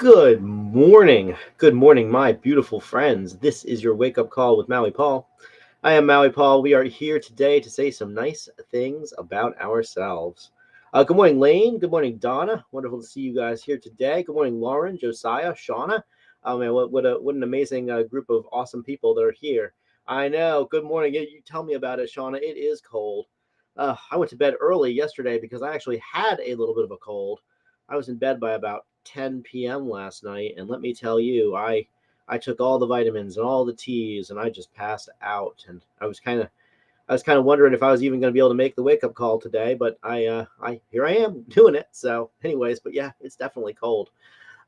Good morning. Good morning, my beautiful friends. This is your wake up call with Maui Paul. I am Maui Paul. We are here today to say some nice things about ourselves. Good morning, Lane. Good morning, Donna. Wonderful to see you guys here today. Good morning, Lauren, Josiah, Shauna. Oh man, what an amazing group of awesome people that are here. I know. Good morning. You tell me about it, Shauna. It is cold. I went to bed early yesterday because I actually had a little bit of a cold. I was in bed by about 10 p.m. last night, and let me tell you, I took all the vitamins and all the teas, and I just passed out. And I was kind of wondering if I was even going to be able to make the wake up call today, but I here I am doing it. So, anyways, but yeah, it's definitely cold.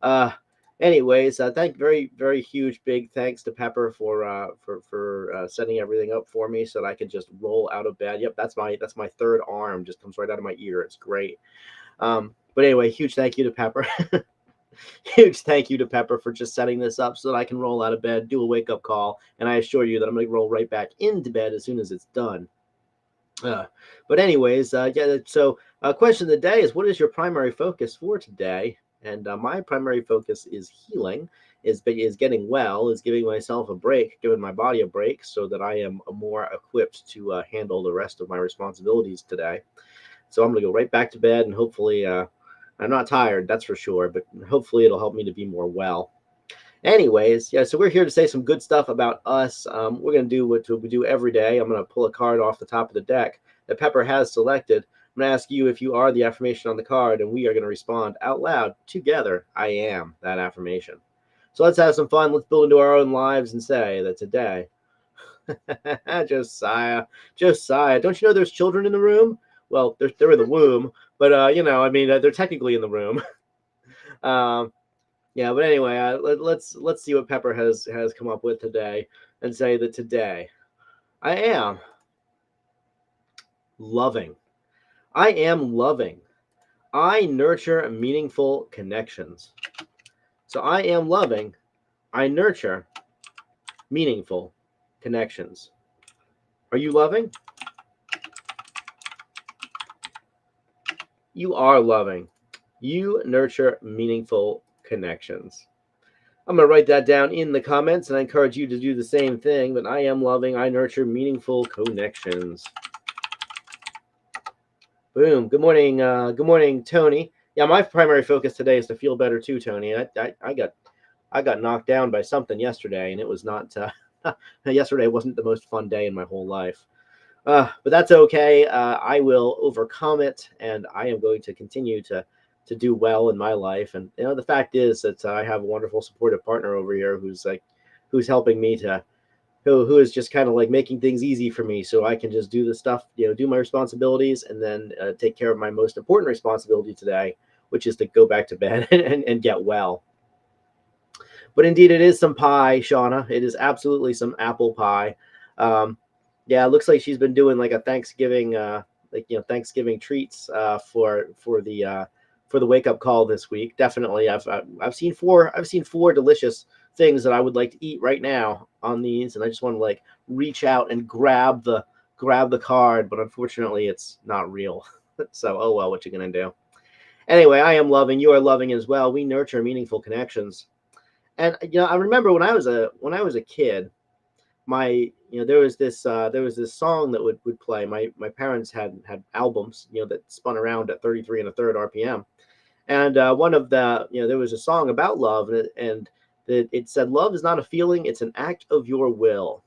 Uh, anyways, thank very huge big thanks to Pepper for setting everything up for me so that I could just roll out of bed. Yep, that's my third arm, just comes right out of my ear. It's great. But anyway, huge thank you to Pepper. Huge thank you to Pepper for just setting this up so that I can roll out of bed, do a wake up call, and I assure you that I'm going to roll right back into bed as soon as it's done. But anyways, yeah. So, question of the day is, what is your primary focus for today? And my primary focus is healing, is getting well, is giving myself a break, giving my body a break, so that I am more equipped to handle the rest of my responsibilities today. So I'm going to go right back to bed, and hopefully, I'm not tired, that's for sure, but hopefully it'll help me to be more well. Anyways, yeah, so we're here to say some good stuff about us. We're going to do what we do every day. I'm going to pull a card off the top of the deck that Pepper has selected. I'm going to ask you if you are the affirmation on the card, and we are going to respond out loud together. I am that affirmation. So let's have some fun. Let's build into our own lives and say that today, Josiah, don't you know there's children in the room? Well, they're in the womb, but I mean, they're technically in the room. um, yeah, but anyway, let's see what Pepper has come up with today, and say that today I am loving. I am loving. I nurture meaningful connections. So I am loving. I nurture meaningful connections. Are you loving? You are loving. You nurture meaningful connections. I'm going to write that down in the comments, and I encourage you to do the same thing. But I am loving. I nurture meaningful connections. Boom. Good morning. Good morning, Tony. Yeah, my primary focus today is to feel better too, Tony. I got I got knocked down by something yesterday, and it was not. Yesterday wasn't the most fun day in my whole life. But that's okay. I will overcome it, and I am going to continue to do well in my life. And the fact is that I have a wonderful, supportive partner over here who's helping me to who is just kind of like making things easy for me, so I can just do the stuff, do my responsibilities, and then take care of my most important responsibility today, which is to go back to bed and get well. But indeed, it is some pie, Shauna. It is absolutely some apple pie. Um, yeah, it looks like she's been doing like a Thanksgiving, Thanksgiving treats for the wake up call this week. Definitely, I've seen four delicious things that I would like to eat right now on these, and I just want to like reach out and grab the card, but unfortunately, it's not real. So, oh well, what you gonna do? Anyway, I am loving. You are loving as well. We nurture meaningful connections. And I remember when I was a kid, my there was this song that would play. My parents had albums that spun around at 33 and a third RPM, and one of the there was a song about love, and it said love is not a feeling, it's an act of your will.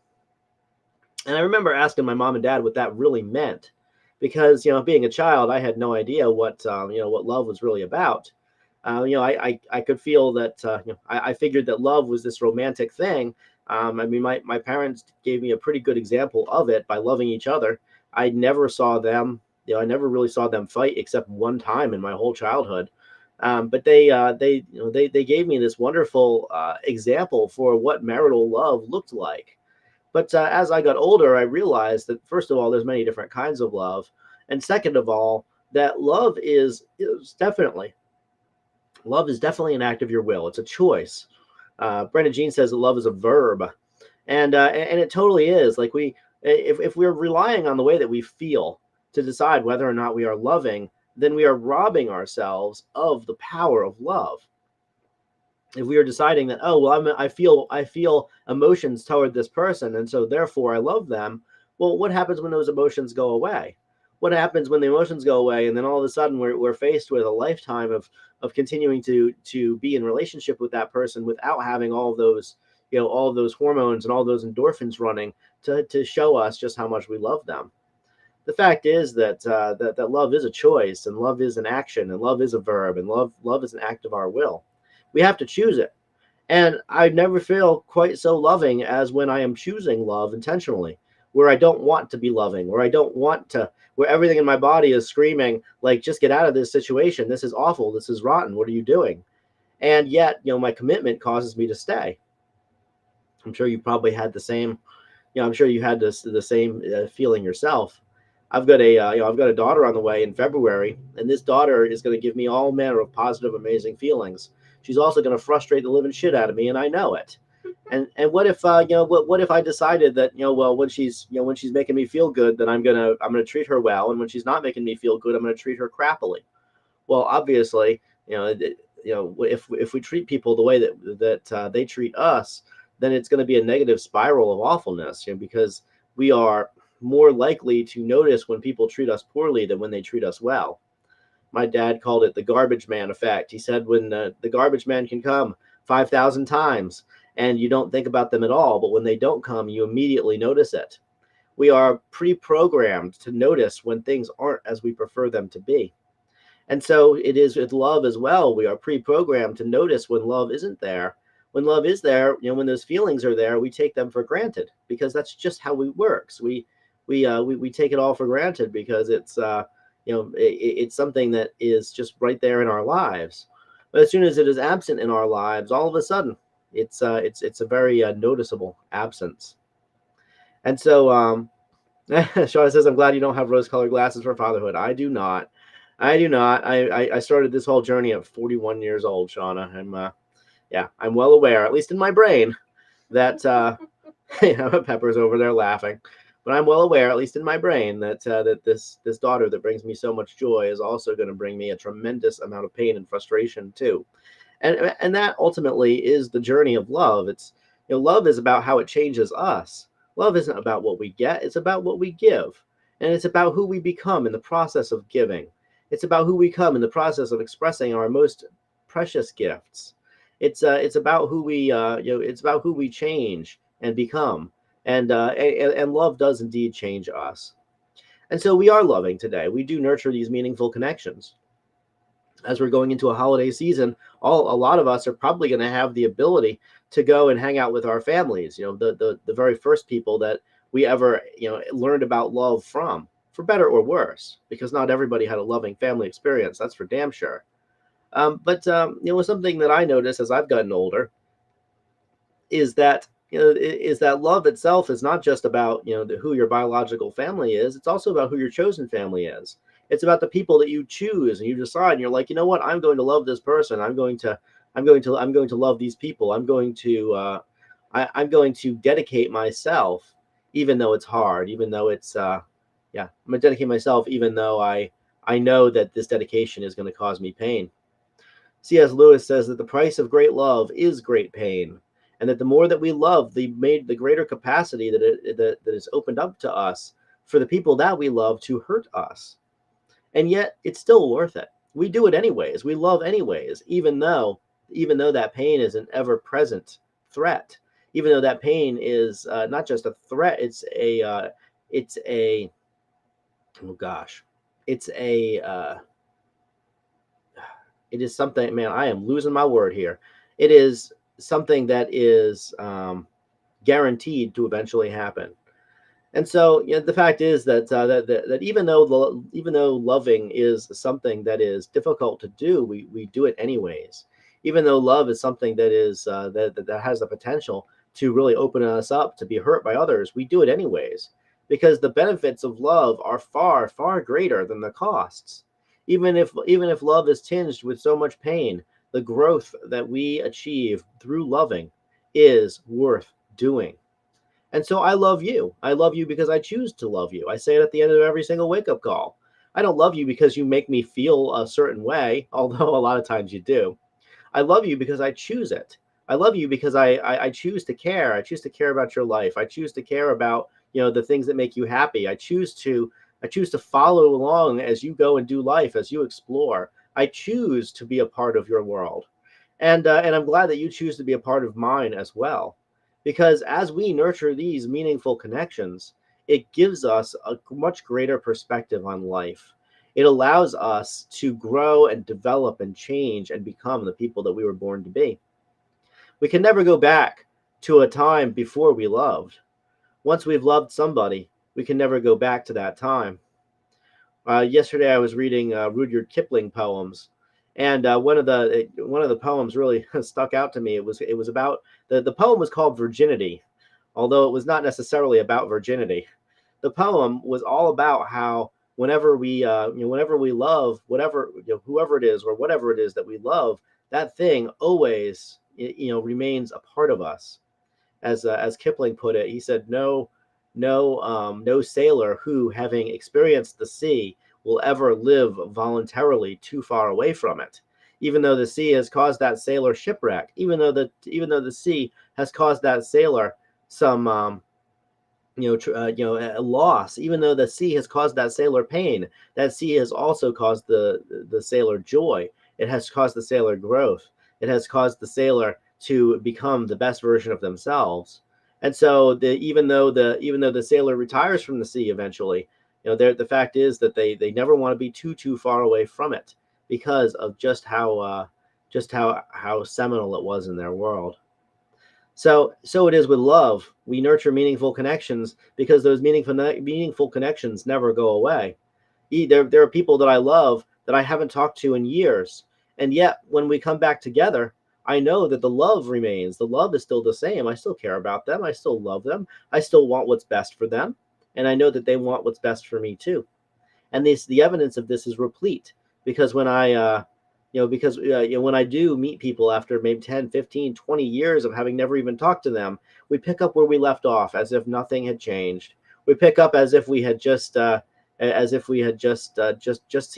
And I remember asking my mom and dad what that really meant, because being a child, I had no idea what love was really about. I could feel that. I figured that love was this romantic thing. I mean, my parents gave me a pretty good example of it by loving each other. I never saw them. I never really saw them fight except one time in my whole childhood. But they gave me this wonderful example for what marital love looked like. But as I got older, I realized that first of all, there's many different kinds of love, and second of all, that love is definitely an act of your will. It's a choice. Brenda Jean says that love is a verb, and it totally is. Like if we're relying on the way that we feel to decide whether or not we are loving, then we are robbing ourselves of the power of love. If we are deciding that, oh well, I feel emotions toward this person, and so therefore I love them. Well, what happens when those emotions go away? What happens when the emotions go away, and then all of a sudden we're faced with a lifetime of continuing to be in relationship with that person without having all of those hormones and all those endorphins running to show us just how much we love them. The fact is that love is a choice, and love is an action, and love is a verb, and love is an act of our will. We have to choose it. And I never feel quite so loving as when I am choosing love intentionally, where I don't want to be loving, where everything in my body is screaming, like, just get out of this situation. This is awful. This is rotten. What are you doing? And yet, my commitment causes me to stay. I'm sure you probably had the same, I'm sure you had the same feeling yourself. I've got a daughter on the way in February, and this daughter is going to give me all manner of positive, amazing feelings. She's also going to frustrate the living shit out of me, and I know it. And what if what if I decided that well, when she's making me feel good, then I'm gonna treat her well, and when she's not making me feel good, I'm gonna treat her crappily. Well, obviously, if we treat people the way that they treat us, then it's going to be a negative spiral of awfulness. Because we are more likely to notice when people treat us poorly than when they treat us well. My dad called it the garbage man effect. He said when the garbage man can come 5,000 times and you don't think about them at all, but when they don't come, you immediately notice it. We are pre-programmed to notice when things aren't as we prefer them to be. And so it is with love as well. We are pre-programmed to notice when love isn't there. When love is there, when those feelings are there, we take them for granted because that's just how it works. We take it all for granted because it's something that is just right there in our lives. But as soon as it is absent in our lives, all of a sudden, it's a very noticeable absence. And so, Shauna says, "I'm glad you don't have rose-colored glasses for fatherhood." I do not. I do not. I started this whole journey at 41 years old, Shauna. I'm well aware, at least in my brain, that Pepper's over there laughing. But I'm well aware, at least in my brain, that this daughter that brings me so much joy is also going to bring me a tremendous amount of pain and frustration too. And that ultimately is the journey of love. It's love is about how it changes us. Love isn't about what we get, it's about what we give. And it's about who we become in the process of giving. It's about who we become in the process of expressing our most precious gifts. It's about who we it's about who we change and become, and love does indeed change us. And so we are loving today. We do nurture these meaningful connections. As we're going into a holiday season, a lot of us are probably going to have the ability to go and hang out with our families. The very first people that we ever learned about love from, for better or worse, because not everybody had a loving family experience. That's for damn sure. But something that I noticed as I've gotten older is that love itself is not just about who your biological family is. It's also about who your chosen family is. It's about the people that you choose and you decide, and you're like, you know what, I'm going to love this person. I'm going to love these people. I'm going to dedicate myself, even though it's hard, even though it's yeah, I'm going to dedicate myself even though I know that this dedication is going to cause me pain. C.S. Lewis says that the price of great love is great pain, and that the more that we love, the greater capacity that is opened up to us for the people that we love to hurt us. And yet, it's still worth it. We do it anyways. We love anyways, even though that pain is an ever-present threat. Even though that pain is not just a threat, it's a oh gosh, it's a it is something, man, I am losing my word here. It is something that is guaranteed to eventually happen. And so, the fact is that even though loving is something that is difficult to do, we do it anyways. Even though love is something that is that has the potential to really open us up to be hurt by others, we do it anyways, because the benefits of love are far far greater than the costs. Even if love is tinged with so much pain, the growth that we achieve through loving is worth doing. And so I love you. I love you because I choose to love you. I say it at the end of every single wake up call. I don't love you because you make me feel a certain way, although a lot of times you do. I love you because I choose it. I love you because I choose to care. I choose to care about your life. I choose to care about the things that make you happy. I choose to follow along as you go and do life, as you explore. I choose to be a part of your world, and I'm glad that you choose to be a part of mine as well, because as we nurture these meaningful connections, it gives us a much greater perspective on life. It allows us to grow and develop and change and become the people that we were born to be. We can never go back to a time before we loved. Once we've loved somebody, we can never go back to that time. Yesterday, I was reading Rudyard Kipling poems, and one of the poems really stuck out to me. It was about the poem was called Virginity, although it was not necessarily about virginity. The poem was all about how whenever we love whatever whoever it is or whatever it is that we love, that thing always remains a part of us. As Kipling put it, he said, no sailor who, having experienced the sea, will ever live voluntarily too far away from it. Even though the sea has caused that sailor shipwreck, even though the sea has caused that sailor some a loss, even though the sea has caused that sailor pain, that sea has also caused the sailor joy. It has caused the sailor growth. It has caused the sailor to become the best version of themselves. And so even though the sailor retires from the sea eventually, the fact is that they never want to be too far away from it, because of just how seminal it was in their world. So it is with love. We nurture meaningful connections because those meaningful connections never go away. There are people that I love that I haven't talked to in years, and yet when we come back together, I know that the love remains. The love is still the same. I still care about them. I still love them. I still want what's best for them, and I know that they want what's best for me too. And the evidence of this is replete, because when I do meet people after maybe 10, 15, 20 years of having never even talked to them, we pick up where we left off as if nothing had changed. We pick up as if we had just seen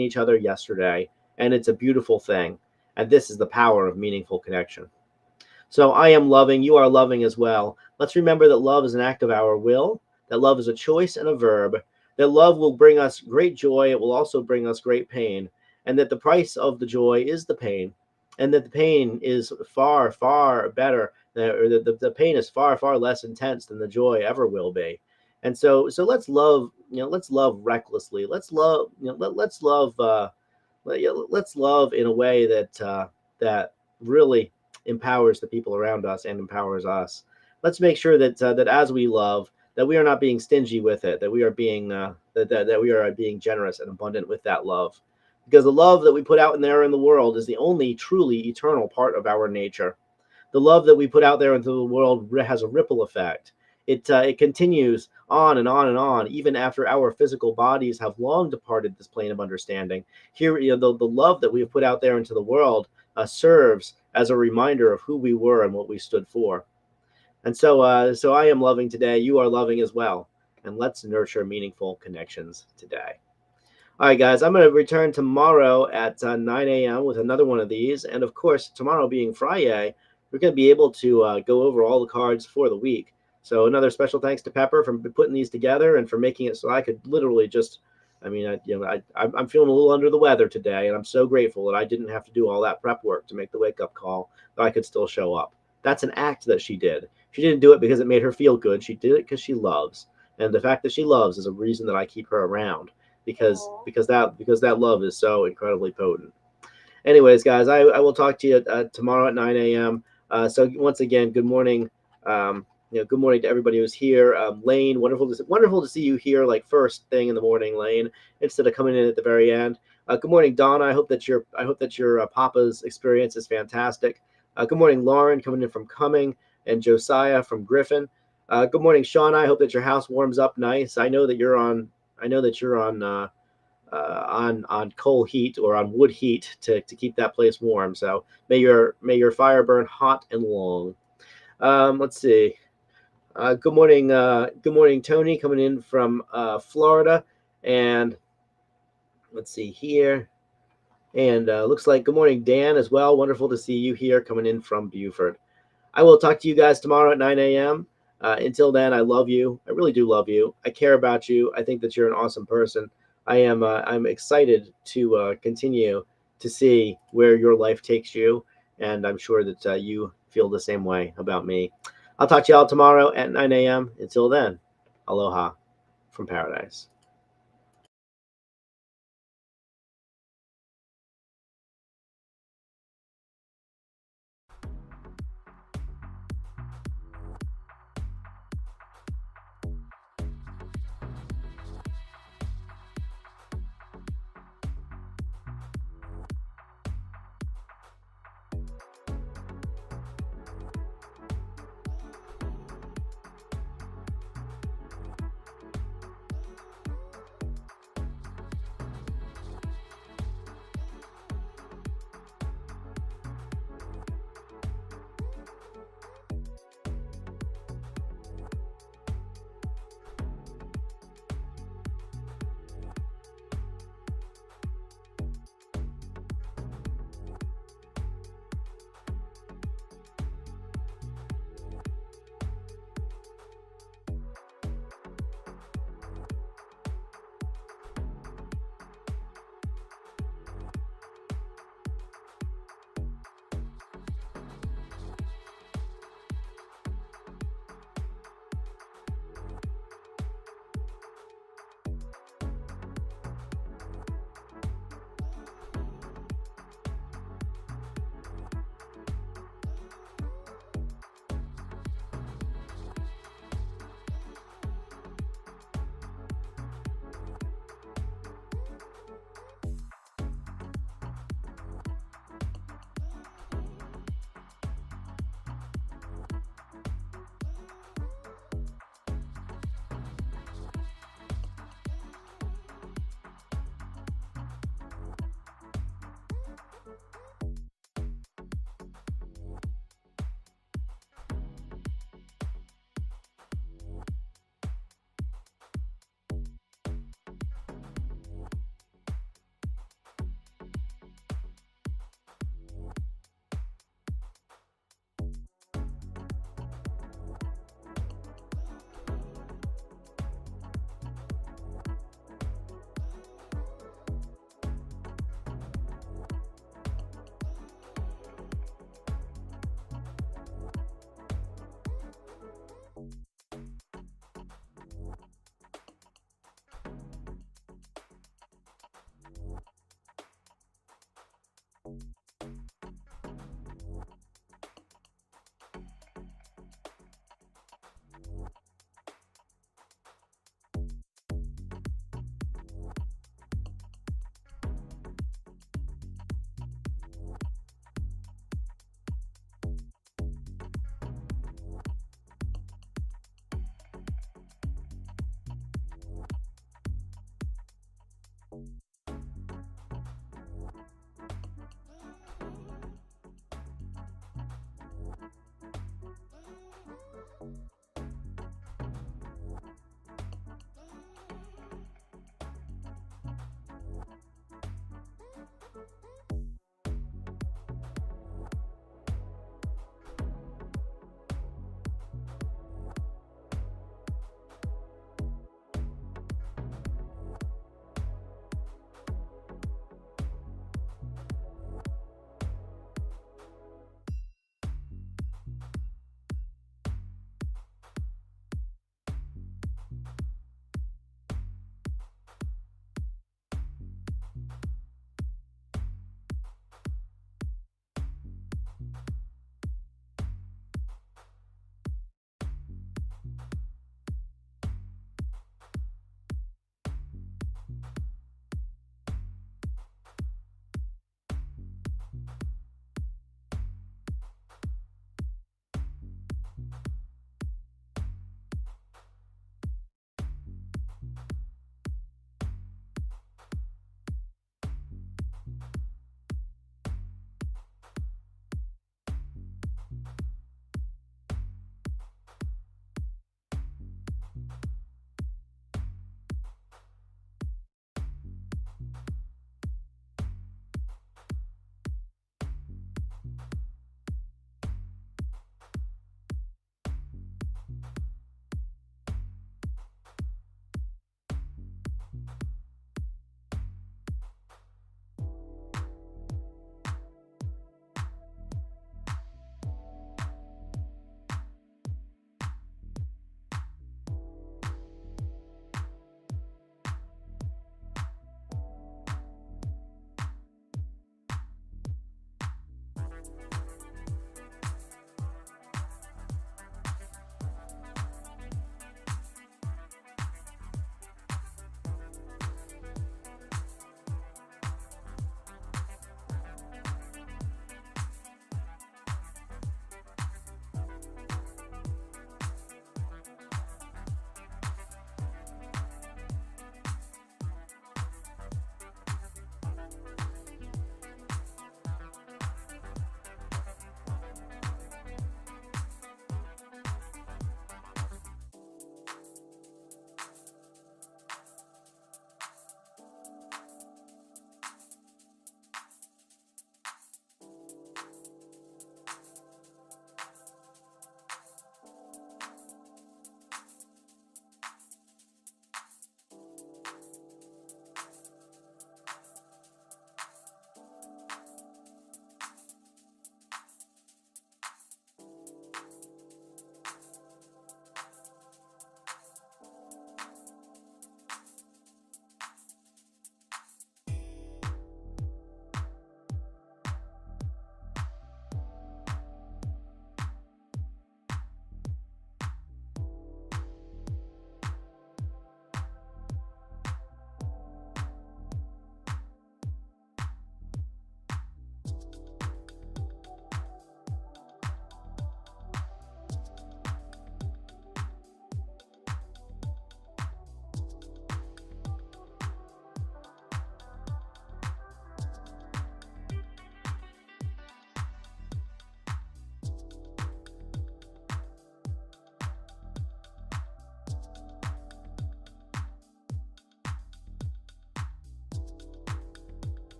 each other yesterday, and it's a beautiful thing. And this is the power of meaningful connection. So I am loving, you are loving as well. Let's remember that love is an act of our will, that love is a choice and a verb, that love will bring us great joy, it will also bring us great pain, and that the price of the joy is the pain. and that the pain is far, far better, or the pain is far, far less intense than the joy ever will be. And so let's love, let's love recklessly. Let's love, let's love, let's love in a way that really empowers the people around us and empowers us. Let's make sure that as we love, that we are not being stingy with it, that we are being that we are being generous and abundant with that love, because the love that we put out in there in the world is the only truly eternal part of our nature. The love that we put out there into the world has a ripple effect. It continues on and on and on, even after our physical bodies have long departed this plane of understanding. Here, the love that we have put out there into the world serves as a reminder of who we were and what we stood for. And so I am loving today. You are loving as well. And let's nurture meaningful connections today. All right, guys, I'm going to return tomorrow at 9 a.m. with another one of these. And of course, tomorrow being Friday, we're going to be able to go over all the cards for the week. So another special thanks to Pepper for putting these together and for making it so I could literally just, I mean, I'm feeling a little under the weather today, and I'm so grateful that I didn't have to do all that prep work to make the wake-up call, that I could still show up. That's an act that she did. She didn't do it because it made her feel good. She did it because she loves. And the fact that she loves is a reason that I keep her around, because that love is so incredibly potent. Anyways, guys, I will talk to you tomorrow at 9 a.m. So once again, good morning. Good morning to everybody who's here. Lane, wonderful to see you here, like first thing in the morning, Lane, instead of coming in at the very end. Good morning, Donna. I hope that your Papa's experience is fantastic. Good morning, Lauren, coming in from Cumming, and Josiah from Griffin. Good morning, Sean. I hope that your house warms up nice. I know that you're on. On coal heat or on wood heat to keep that place warm. So may your fire burn hot and long. Let's see. Good morning, Tony, coming in from Florida, and let's see here. And looks like good morning, Dan, as well. Wonderful to see you here, coming in from Buford. I will talk to you guys tomorrow at 9 a.m. Until then, I love you. I really do love you. I care about you. I think that you're an awesome person. I'm excited to continue to see where your life takes you, and I'm sure that you feel the same way about me. I'll talk to y'all tomorrow at 9 a.m. Until then, aloha from paradise.